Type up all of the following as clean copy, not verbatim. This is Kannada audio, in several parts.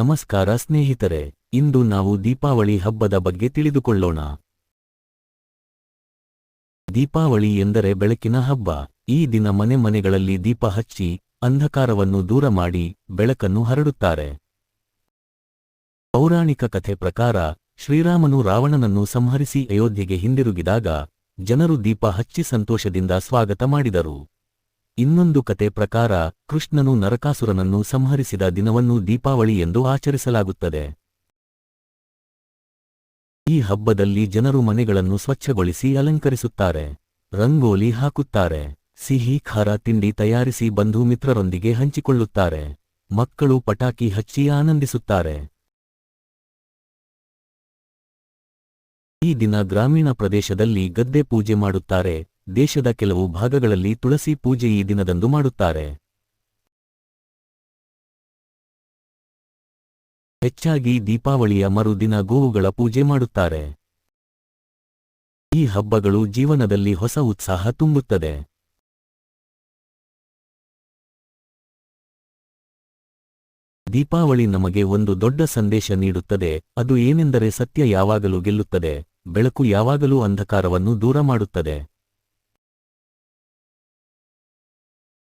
ನಮಸ್ಕಾರ ಸ್ನೇಹಿತರೆ, ಇಂದು ನಾವು ದೀಪಾವಳಿ ಹಬ್ಬದ ಬಗ್ಗೆ ತಿಳಿದುಕೊಳ್ಳೋಣ. ದೀಪಾವಳಿ ಎಂದರೆ ಬೆಳಕಿನ ಹಬ್ಬ. ಈ ದಿನ ಮನೆಗಳಲ್ಲಿ ದೀಪ ಹಚ್ಚಿ, ಅಂಧಕಾರವನ್ನು ದೂರ ಮಾಡಿ, ಬೆಳಕನ್ನು ಹರಡುತ್ತಾರೆ. ಪೌರಾಣಿಕ ಕಥೆ ಪ್ರಕಾರ, ಶ್ರೀರಾಮನು ರಾವಣನನ್ನು ಸಂಹರಿಸಿ ಅಯೋಧ್ಯೆಗೆ ಹಿಂದಿರುಗಿದಾಗ, ಜನರು ದೀಪ ಹಚ್ಚಿ ಸಂತೋಷದಿಂದ ಸ್ವಾಗತ ಮಾಡಿದರು. ಇನ್ನೊಂದು ಕತೆ ಪ್ರಕಾರ, ಕೃಷ್ಣನು ನರಕಾಸುರನನ್ನು ಸಂಹರಿಸಿದ ದಿನವನ್ನು ದೀಪಾವಳಿ ಎಂದು ಆಚರಿಸಲಾಗುತ್ತದೆ. ಈ ಹಬ್ಬದಲ್ಲಿ ಜನರು ಮನೆಗಳನ್ನು ಸ್ವಚ್ಛಗೊಳಿಸಿ ಅಲಂಕರಿಸುತ್ತಾರೆ, ರಂಗೋಲಿ ಹಾಕುತ್ತಾರೆ, ಸಿಹಿ ಖಾರ ತಿಂಡಿ ತಯಾರಿಸಿ ಬಂಧು ಮಿತ್ರರೊಂದಿಗೆ ಹಂಚಿಕೊಳ್ಳುತ್ತಾರೆ, ಮಕ್ಕಳು ಪಟಾಕಿ ಹಚ್ಚಿ ಆನಂದಿಸುತ್ತಾರೆ. ಈ ದಿನ ಗ್ರಾಮೀಣ ಪ್ರದೇಶದಲ್ಲಿ ಗದ್ದೆ ಪೂಜೆ ಮಾಡುತ್ತಾರೆ. ದೇಶದ ಕೆಲವು ಭಾಗಗಳಲ್ಲಿ ತುಳಸಿ ಪೂಜೆ ಈ ದಿನದಂದು ಮಾಡುತ್ತಾರೆ. ಹೆಚ್ಚಾಗಿ ದೀಪಾವಳಿಯ ಮರುದಿನ ಗೋವುಗಳ ಪೂಜೆ ಮಾಡುತ್ತಾರೆ. ಈ ಹಬ್ಬಗಳು ಜೀವನದಲ್ಲಿ ಹೊಸ ಉತ್ಸಾಹ ತುಂಬುತ್ತದೆ. ದೀಪಾವಳಿ ನಮಗೆ ಒಂದು ದೊಡ್ಡ ಸಂದೇಶ ನೀಡುತ್ತದೆ, ಅದು ಏನೆಂದರೆ ಸತ್ಯ ಯಾವಾಗಲೂ ಗೆಲ್ಲುತ್ತದೆ, ಬೆಳಕು ಯಾವಾಗಲೂ ಅಂಧಕಾರವನ್ನು ದೂರ ಮಾಡುತ್ತದೆ.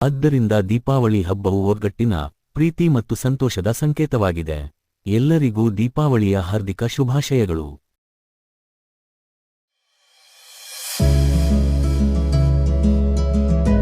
ಆದ್ದರಿಂದ ದೀಪಾವಳಿ ಹಬ್ಬವು ಒಗ್ಗಟ್ಟಿನ, ಪ್ರೀತಿ ಮತ್ತು ಸಂತೋಷದ ಸಂಕೇತವಾಗಿದೆ. ಎಲ್ಲರಿಗೂ ದೀಪಾವಳಿಯ ಹಾರ್ದಿಕ ಶುಭಾಶಯಗಳು.